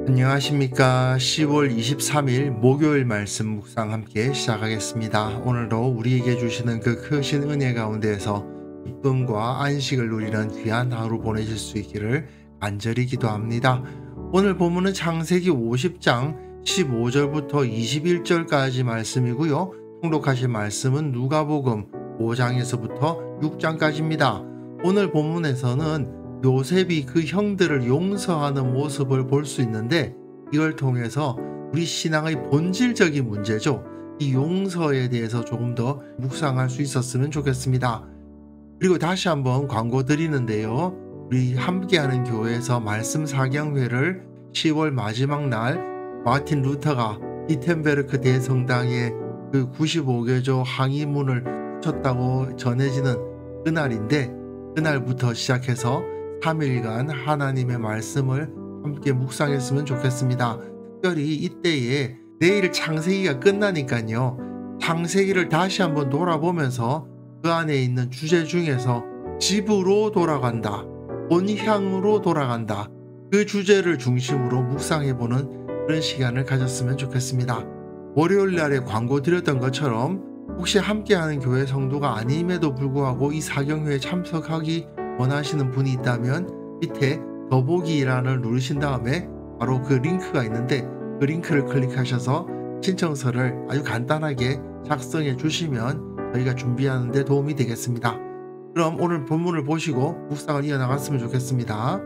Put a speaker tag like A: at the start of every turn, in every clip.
A: 안녕하십니까. 10월 23일 목요일 말씀 묵상 함께 시작하겠습니다. 오늘도 우리에게 주시는 그 크신 은혜 가운데에서 기쁨과 안식을 누리는 귀한 하루 보내실 수 있기를 간절히 기도합니다. 오늘 본문은 창세기 50장 15절부터 21절까지 말씀이고요. 통독하실 말씀은 누가복음 5장에서부터 6장까지입니다. 오늘 본문에서는 요셉이 그 형들을 용서하는 모습을 볼 수 있는데, 이걸 통해서 우리 신앙의 본질적인 문제죠. 이 용서에 대해서 조금 더 묵상할 수 있었으면 좋겠습니다. 그리고 다시 한번 광고 드리는데요. 우리 함께하는 교회에서 말씀 사경회를 10월 마지막 날 마틴 루터가 비텐베르크 대성당에 그 95개조 항의문을 쳤다고 전해지는 그날인데, 그날부터 시작해서 3일간 하나님의 말씀을 함께 묵상했으면 좋겠습니다. 특별히 이때에 내일 창세기가 끝나니까요. 창세기를 다시 한번 돌아보면서 그 안에 있는 주제 중에서 집으로 돌아간다, 본향으로 돌아간다, 그 주제를 중심으로 묵상해보는 그런 시간을 가졌으면 좋겠습니다. 월요일 날에 광고 드렸던 것처럼 혹시 함께하는 교회 성도가 아님에도 불구하고 이 사경회에 참석하기 원하시는 분이 있다면 밑에 더보기란을 누르신 다음에 바로 그 링크가 있는데, 그 링크를 클릭하셔서 신청서를 아주 간단하게 작성해 주시면 저희가 준비하는 데 도움이 되겠습니다. 그럼 오늘 본문을 보시고 묵상을 이어나갔으면 좋겠습니다.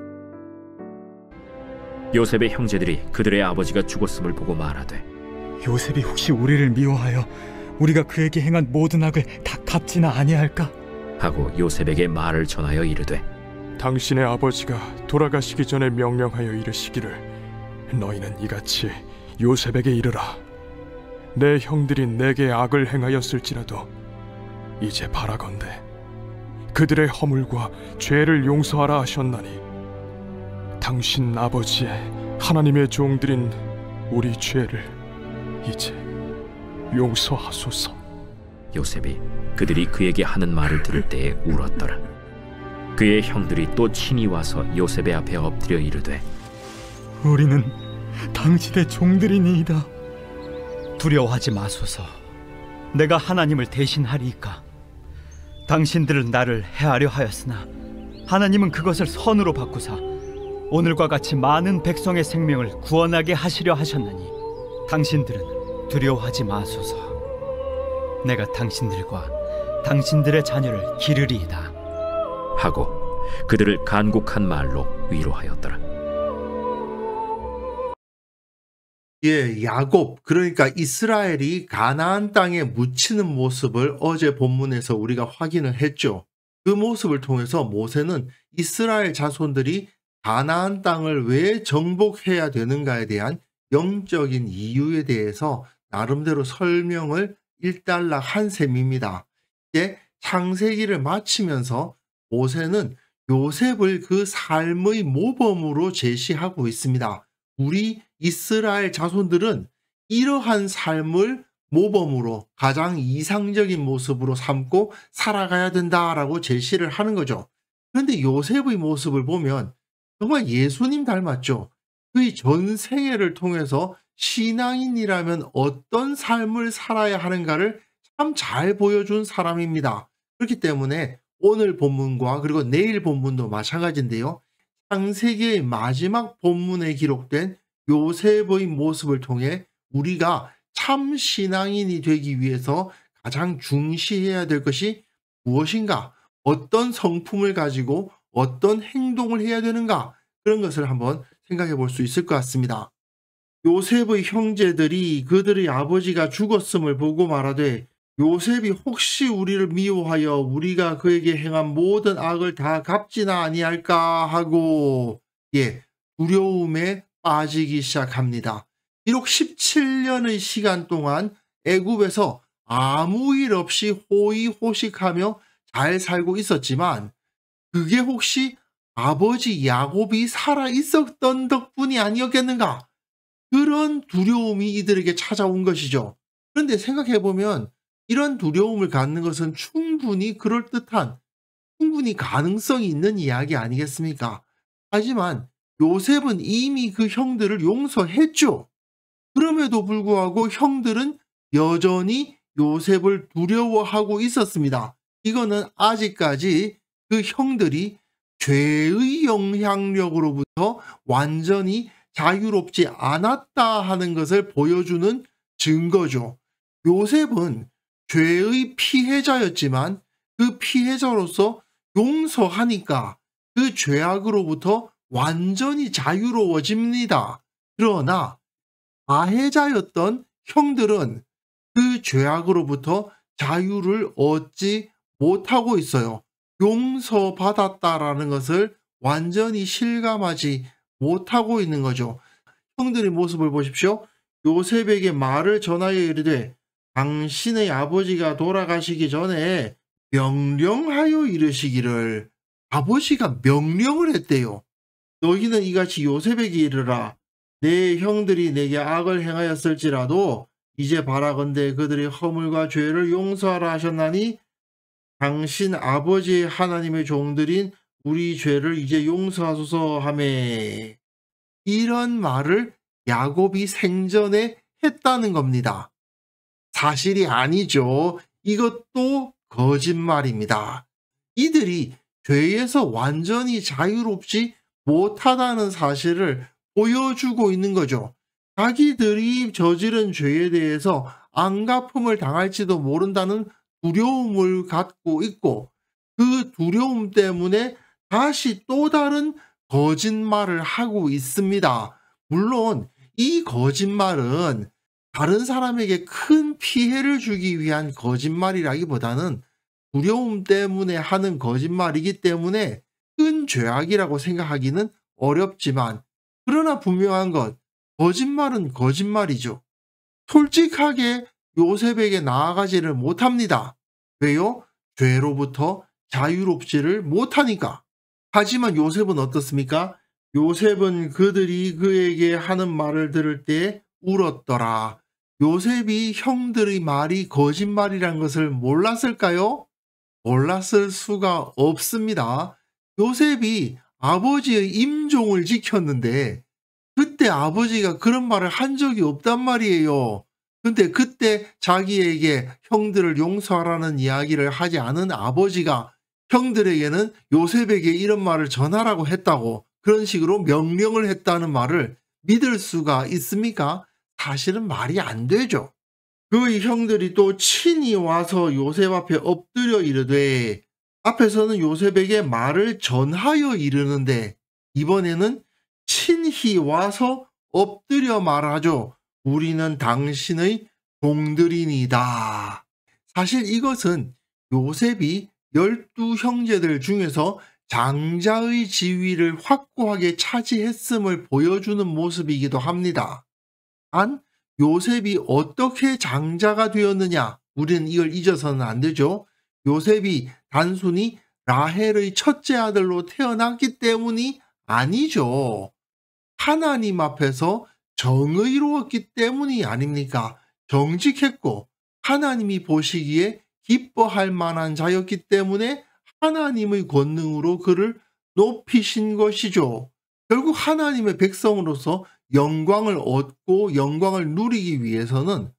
B: 요셉의 형제들이 그들의 아버지가 죽었음을 보고 말하되,
C: 요셉이 혹시 우리를 미워하여 우리가 그에게 행한 모든 악을 다 갚지나 아니할까?
B: 하고 요셉에게 말을 전하여 이르되,
D: 당신의 아버지가 돌아가시기 전에 명령하여 이르시기를 너희는 이같이 요셉에게 이르라. 내 형들이 내게 악을 행하였을지라도 이제 바라건대 그들의 허물과 죄를 용서하라 하셨나니 당신 아버지의 하나님의 종들인 우리 죄를 이제 용서하소서.
B: 요셉이 그들이 그에게 하는 말을 들을 때에 울었더라. 그의 형들이 또 친히 와서 요셉의 앞에 엎드려 이르되,
C: 우리는 당신의 종들이니이다.
E: 두려워하지 마소서. 내가 하나님을 대신하리이까. 당신들은 나를 해하려 하였으나 하나님은 그것을 선으로 바꾸사 오늘과 같이 많은 백성의 생명을 구원하게 하시려 하셨나니 당신들은 두려워하지 마소서. 내가 당신들과 당신들의 자녀를 기르리이다.
B: 하고 그들을 간곡한 말로 위로하였더라.
A: 야곱, 그러니까 이스라엘이 가나안 땅에 묻히는 모습을 어제 본문에서 우리가 확인을 했죠. 그 모습을 통해서 모세는 이스라엘 자손들이 가나안 땅을 왜 정복해야 되는가에 대한 영적인 이유에 대해서 나름대로 설명을 일단락 한 셈입니다. 이제 창세기를 마치면서 모세는 요셉을 그 삶의 모범으로 제시하고 있습니다. 우리 이스라엘 자손들은 이러한 삶을 모범으로 가장 이상적인 모습으로 삼고 살아가야 된다라고 제시를 하는 거죠. 그런데 요셉의 모습을 보면 정말 예수님 닮았죠. 그의 전생애를 통해서 신앙인이라면 어떤 삶을 살아야 하는가를 참 잘 보여준 사람입니다. 그렇기 때문에 오늘 본문과 그리고 내일 본문도 마찬가지인데요. 창세기의 마지막 본문에 기록된 요셉의 모습을 통해 우리가 참 신앙인이 되기 위해서 가장 중시해야 될 것이 무엇인가, 어떤 성품을 가지고 어떤 행동을 해야 되는가, 그런 것을 한번 생각해 볼 수 있을 것 같습니다. 요셉의 형제들이 그들의 아버지가 죽었음을 보고 말하되, 요셉이 혹시 우리를 미워하여 우리가 그에게 행한 모든 악을 다 갚지나 아니할까 하고 두려움에 빠지기 시작합니다. 비록 17년의 시간 동안 애굽에서 아무 일 없이 호의호식하며 잘 살고 있었지만, 그게 혹시 아버지 야곱이 살아 있었던 덕분이 아니었겠는가? 그런 두려움이 이들에게 찾아온 것이죠. 그런데 생각해보면 이런 두려움을 갖는 것은 충분히 그럴듯한, 충분히 가능성이 있는 이야기 아니겠습니까? 하지만 요셉은 이미 그 형들을 용서했죠. 그럼에도 불구하고 형들은 여전히 요셉을 두려워하고 있었습니다. 이거는 아직까지 그 형들이 죄의 영향력으로부터 완전히 자유롭지 않았다 하는 것을 보여주는 증거죠. 요셉은 죄의 피해자였지만 그 피해자로서 용서하니까 그 죄악으로부터 완전히 자유로워집니다. 그러나 가해자였던 형들은 그 죄악으로부터 자유를 얻지 못하고 있어요. 용서받았다라는 것을 완전히 실감하지 못하고 있는 거죠. 형들의 모습을 보십시오. 요셉에게 말을 전하여 이르되 당신의 아버지가 돌아가시기 전에 명령하여 이르시기를. 아버지가 명령을 했대요. 너희는 이같이 요셉에게 이르라. 내 형들이 내게 악을 행하였을지라도 이제 바라건대 그들의 허물과 죄를 용서하라 하셨나니 당신 아버지의 하나님의 종들인 우리 죄를 이제 용서하소서 하매. 이런 말을 야곱이 생전에 했다는 겁니다. 사실이 아니죠. 이것도 거짓말입니다. 이들이 죄에서 완전히 자유롭지 못하다는 사실을 보여주고 있는 거죠. 자기들이 저지른 죄에 대해서 안갚음을 당할지도 모른다는 두려움을 갖고 있고 그 두려움 때문에 다시 또 다른 거짓말을 하고 있습니다. 물론 이 거짓말은 다른 사람에게 큰 피해를 주기 위한 거짓말이라기보다는 두려움 때문에 하는 거짓말이기 때문에 큰 죄악이라고 생각하기는 어렵지만 그러나 분명한 것, 거짓말은 거짓말이죠. 솔직하게 요셉에게 나아가지를 못합니다. 왜요? 죄로부터 자유롭지를 못하니까. 하지만 요셉은 어떻습니까? 요셉은 그들이 그에게 하는 말을 들을 때 울었더라. 요셉이 형들의 말이 거짓말이란 것을 몰랐을까요? 몰랐을 수가 없습니다. 요셉이 아버지의 임종을 지켰는데 그때 아버지가 그런 말을 한 적이 없단 말이에요. 근데 그때 자기에게 형들을 용서하라는 이야기를 하지 않은 아버지가 형들에게는 요셉에게 이런 말을 전하라고 했다고 그런 식으로 명령을 했다는 말을 믿을 수가 있습니까? 사실은 말이 안 되죠. 그의 형들이 또 친히 와서 요셉 앞에 엎드려 이르되, 앞에서는 요셉에게 말을 전하여 이르는데 이번에는 친히 와서 엎드려 말하죠. 우리는 당신의 종들이니다. 사실 이것은 요셉이 12 형제들 중에서 장자의 지위를 확고하게 차지했음을 보여주는 모습이기도 합니다. 단 요셉이 어떻게 장자가 되었느냐, 우리는 이걸 잊어서는 안 되죠. 요셉이 단순히 라헬의 첫째 아들로 태어났기 때문이 아니죠. 하나님 앞에서 정의로웠기 때문이 아닙니까? 정직했고 하나님이 보시기에 기뻐할 만한 자였기 때문에 하나님의 권능으로 그를 높이신 것이죠. 결국 하나님의 백성으로서 영광을 얻고 영광을 누리기 위해서는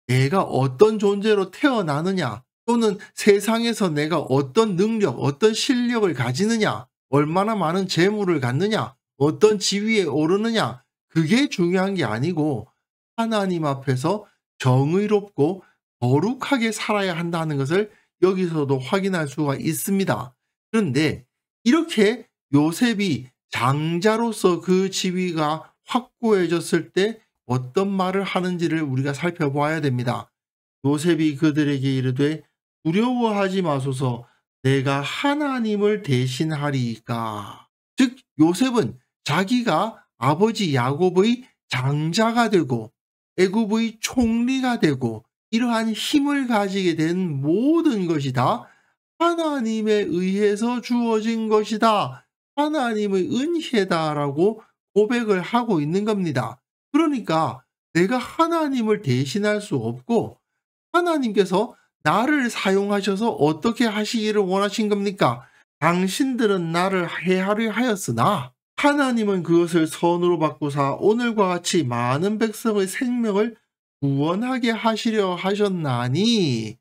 A: 내가 어떤 존재로 태어나느냐, 또는 세상에서 내가 어떤 능력, 어떤 실력을 가지느냐, 얼마나 많은 재물을 갖느냐, 어떤 지위에 오르느냐, 그게 중요한 게 아니고 하나님 앞에서 정의롭고 거룩하게 살아야 한다는 것을 여기서도 확인할 수가 있습니다. 그런데 이렇게 요셉이 장자로서 그 지위가 확고해졌을 때 어떤 말을 하는지를 우리가 살펴봐야 됩니다. 요셉이 그들에게 이르되 두려워하지 마소서, 내가 하나님을 대신하리이까. 즉 요셉은 자기가 아버지 야곱의 장자가 되고 애굽의 총리가 되고 이러한 힘을 가지게 된 모든 것이 다 하나님에 의해서 주어진 것이다, 하나님의 은혜다라고 고백을 하고 있는 겁니다. 그러니까 내가 하나님을 대신할 수 없고 하나님께서 나를 사용하셔서 어떻게 하시기를 원하신 겁니까? 당신들은 나를 해하려 하였으나 하나님은 그것을 선으로 바꾸사 오늘과 같이 많은 백성의 생명을 구원하게 하시려 하셨나니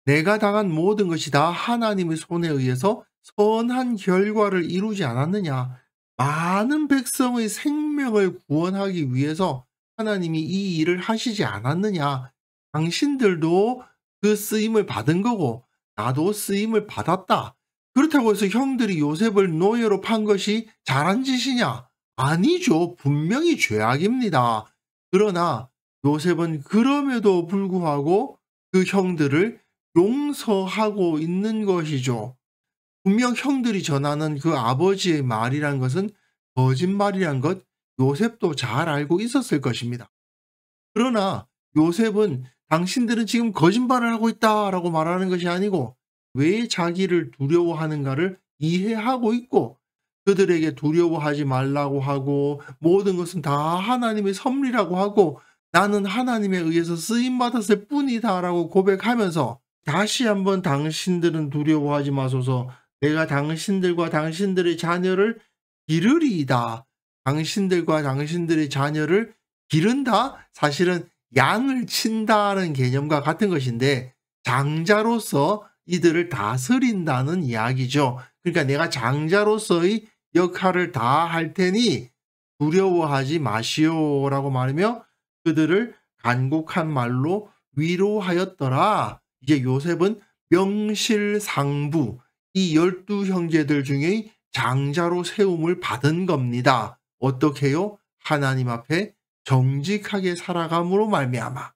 A: 내가 당한 모든 것이 다 하나님의 손에 의해서 선한 결과를 이루지 않았느냐. 많은 백성의 생명을 구원하기 위해서 하나님이 이 일을 하시지 않았느냐. 당신들도 그 쓰임을 받은 거고 나도 쓰임을 받았다. 그렇다고 해서 형들이 요셉을 노예로 판 것이 잘한 짓이냐? 아니죠. 분명히 죄악입니다. 그러나 요셉은 그럼에도 불구하고 그 형들을 용서하고 있는 것이죠. 분명 형들이 전하는 그 아버지의 말이란 것은 거짓말이란 것 요셉도 잘 알고 있었을 것입니다. 그러나 요셉은 당신들은 지금 거짓말을 하고 있다라고 말하는 것이 아니고 왜 자기를 두려워하는가를 이해하고 있고 그들에게 두려워하지 말라고 하고 모든 것은 다 하나님의 섭리라고 하고 나는 하나님에 의해서 쓰임받았을 뿐이다라고 고백하면서 다시 한번 당신들은 두려워하지 마소서 내가 당신들과 당신들의 자녀를 기르리이다. 당신들과 당신들의 자녀를 기른다? 사실은 양을 친다는 개념과 같은 것인데 장자로서 이들을 다스린다는 이야기죠. 그러니까 내가 장자로서의 역할을 다 할 테니 두려워하지 마시오라고 말하며 그들을 간곡한 말로 위로하였더라. 이제 요셉은 명실상부 이 12형제들 중에 장자로 세움을 받은 겁니다. 어떻게요? 하나님 앞에 정직하게 살아감으로 말미암아.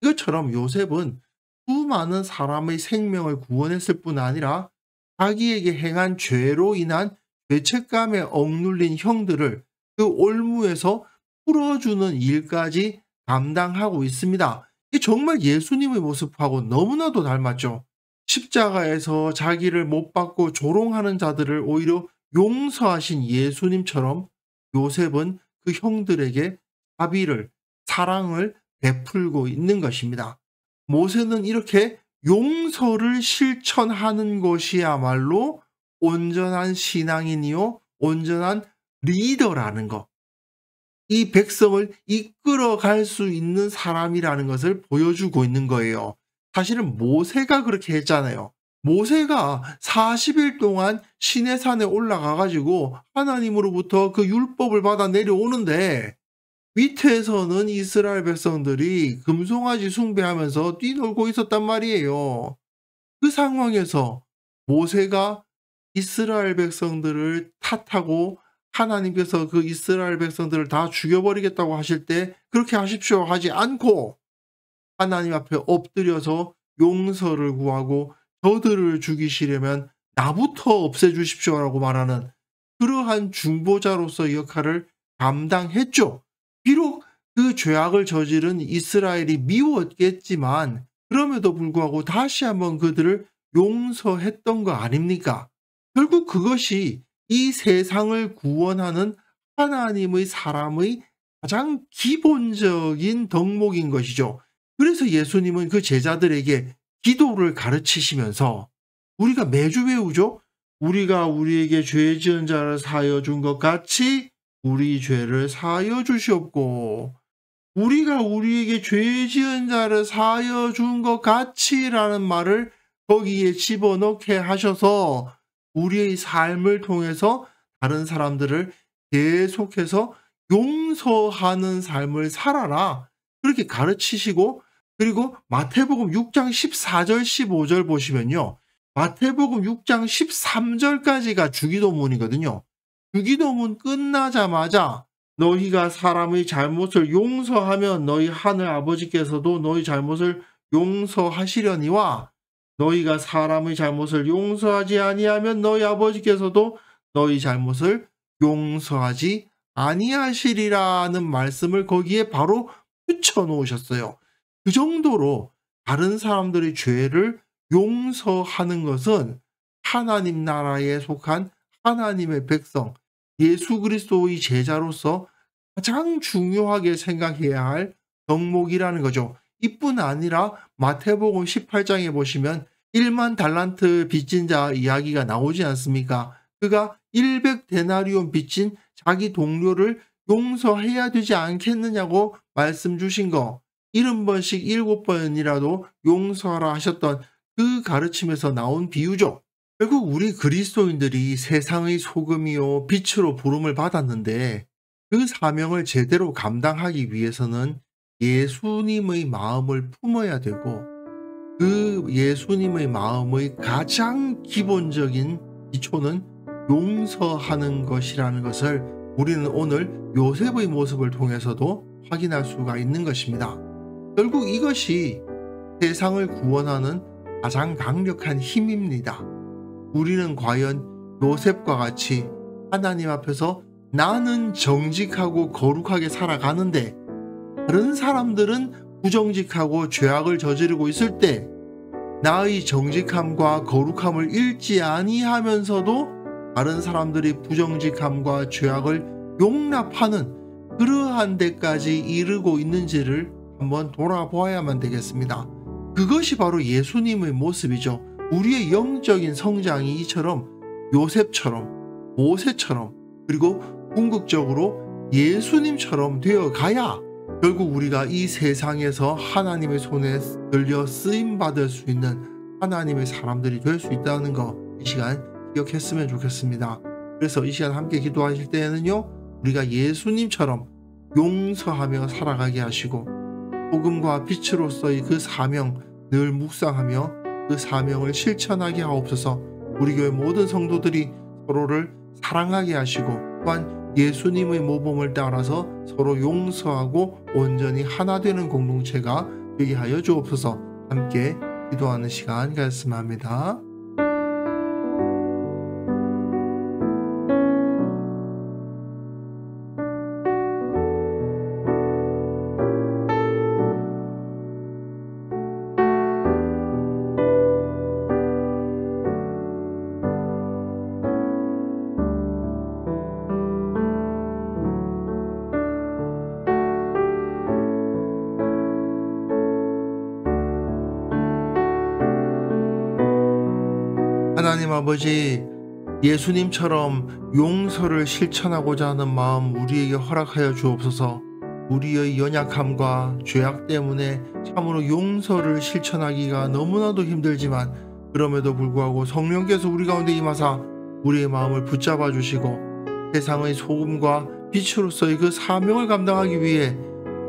A: 이것처럼 요셉은 수많은 사람의 생명을 구원했을 뿐 아니라 자기에게 행한 죄로 인한 죄책감에 억눌린 형들을 그 올무에서 풀어주는 일까지 감당하고 있습니다. 이게 정말 예수님의 모습하고 너무나도 닮았죠. 십자가에서 자기를 못 박고 조롱하는 자들을 오히려 용서하신 예수님처럼 요셉은 그 형들에게 자비를, 사랑을 베풀고 있는 것입니다. 모세는 이렇게 용서를 실천하는 것이야말로 온전한 신앙인이요, 온전한 리더라는 것. 이 백성을 이끌어갈 수 있는 사람이라는 것을 보여주고 있는 거예요. 사실은 모세가 그렇게 했잖아요. 모세가 40일 동안 시내산에 올라가가지고 하나님으로부터 그 율법을 받아 내려오는데 밑에서는 이스라엘 백성들이 금송아지 숭배하면서 뛰놀고 있었단 말이에요. 그 상황에서 모세가 이스라엘 백성들을 탓하고 하나님께서 그 이스라엘 백성들을 다 죽여버리겠다고 하실 때 그렇게 하십시오 하지 않고 하나님 앞에 엎드려서 용서를 구하고 저들을 죽이시려면 나부터 없애주십시오라고 말하는 그러한 중보자로서의 역할을 감당했죠. 비록 그 죄악을 저지른 이스라엘이 미웠겠지만 그럼에도 불구하고 다시 한번 그들을 용서했던 거 아닙니까? 결국 그것이 이 세상을 구원하는 하나님의 사람의 가장 기본적인 덕목인 것이죠. 그래서 예수님은 그 제자들에게 기도를 가르치시면서 우리가 매주 배우죠. 우리가 우리에게 죄 지은 자를 사하여 준 것 같이 우리 죄를 사하여 주시옵고 우리가 우리에게 죄 지은 자를 사하여 준 것 같이라는 말을 거기에 집어넣게 하셔서 우리의 삶을 통해서 다른 사람들을 계속해서 용서하는 삶을 살아라. 그렇게 가르치시고 그리고 마태복음 6장 14절 15절 보시면요. 마태복음 6장 13절까지가 주기도문이거든요. 주기도문 끝나자마자 너희가 사람의 잘못을 용서하면 너희 하늘 아버지께서도 너희 잘못을 용서하시려니와 너희가 사람의 잘못을 용서하지 아니하면 너희 아버지께서도 너희 잘못을 용서하지 아니하시리라는 말씀을 거기에 바로 붙여놓으셨어요. 그 정도로 다른 사람들의 죄를 용서하는 것은 하나님 나라에 속한 하나님의 백성, 예수 그리스도의 제자로서 가장 중요하게 생각해야 할 덕목이라는 거죠. 이뿐 아니라 마태복음 18장에 보시면 1만 달란트 빚진 자 이야기가 나오지 않습니까? 그가 100데나리온 빚진 자기 동료를 용서해야 되지 않겠느냐고 말씀 주신 거, 70번씩 7번이라도 용서하라 하셨던 그 가르침에서 나온 비유죠. 결국 우리 그리스도인들이 세상의 소금이요 빛으로 부름을 받았는데 그 사명을 제대로 감당하기 위해서는 예수님의 마음을 품어야 되고, 그 예수님의 마음의 가장 기본적인 기초는 용서하는 것이라는 것을 우리는 오늘 요셉의 모습을 통해서도 확인할 수가 있는 것입니다. 결국 이것이 세상을 구원하는 가장 강력한 힘입니다. 우리는 과연 요셉과 같이 하나님 앞에서 나는 정직하고 거룩하게 살아가는데 다른 사람들은 부정직하고 죄악을 저지르고 있을 때 나의 정직함과 거룩함을 잃지 아니하면서도 다른 사람들이 부정직함과 죄악을 용납하는 그러한 데까지 이르고 있는지를 한번 돌아보아야만 되겠습니다. 그것이 바로 예수님의 모습이죠. 우리의 영적인 성장이 이처럼 요셉처럼 모세처럼 그리고 궁극적으로 예수님처럼 되어가야 결국 우리가 이 세상에서 하나님의 손에 들려 쓰임받을 수 있는 하나님의 사람들이 될 수 있다는 거 이 시간 기억했으면 좋겠습니다. 그래서 이 시간 함께 기도하실 때에는요, 우리가 예수님처럼 용서하며 살아가게 하시고 복음과 빛으로서의 그 사명 늘 묵상하며 그 사명을 실천하게 하옵소서. 우리 교회 모든 성도들이 서로를 사랑하게 하시고 또한 예수님의 모범을 따라서 서로 용서하고 온전히 하나 되는 공동체가 되게 하여 주옵소서. 함께 기도하는 시간 가졌으면 합니다. 하나님 아버지, 예수님처럼 용서를 실천하고자 하는 마음 우리에게 허락하여 주옵소서. 우리의 연약함과 죄악 때문에 참으로 용서를 실천하기가 너무나도 힘들지만 그럼에도 불구하고 성령께서 우리 가운데 임하사 우리의 마음을 붙잡아 주시고 세상의 소금과 빛으로서의 그 사명을 감당하기 위해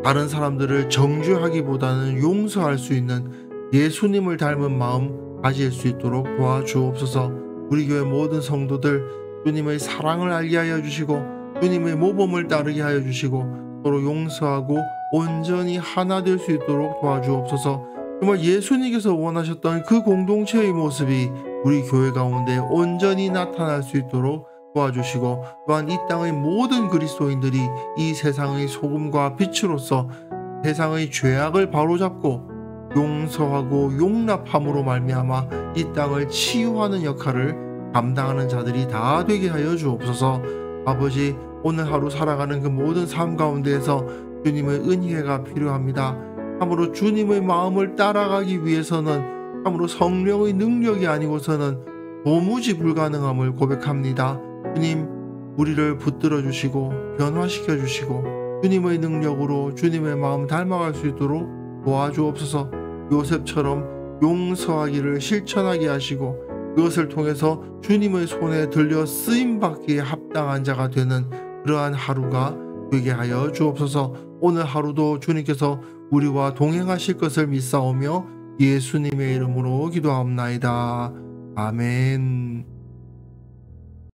A: 다른 사람들을 정죄하기보다는 용서할 수 있는 예수님을 닮은 마음 가질 수 있도록 도와주옵소서. 우리 교회 모든 성도들 주님의 사랑을 알게 하여 주시고 주님의 모범을 따르게 하여 주시고 서로 용서하고 온전히 하나 될 수 있도록 도와주옵소서. 정말 예수님께서 원하셨던 그 공동체의 모습이 우리 교회 가운데 온전히 나타날 수 있도록 도와주시고 또한 이 땅의 모든 그리스도인들이 이 세상의 소금과 빛으로서 세상의 죄악을 바로잡고 용서하고 용납함으로 말미암아 이 땅을 치유하는 역할을 감당하는 자들이 다 되게 하여 주옵소서. 아버지, 오늘 하루 살아가는 그 모든 삶 가운데에서 주님의 은혜가 필요합니다. 참으로 주님의 마음을 따라가기 위해서는 참으로 성령의 능력이 아니고서는 도무지 불가능함을 고백합니다. 주님, 우리를 붙들어 주시고 변화시켜 주시고 주님의 능력으로 주님의 마음 닮아갈 수 있도록 도와주옵소서. 요셉처럼 용서하기를 실천하게 하시고 그것을 통해서 주님의 손에 들려 쓰임받기에 합당한 자가 되는 그러한 하루가 되게 하여 주옵소서. 오늘 하루도 주님께서 우리와 동행하실 것을 믿사오며 예수님의 이름으로 기도하옵나이다. 아멘.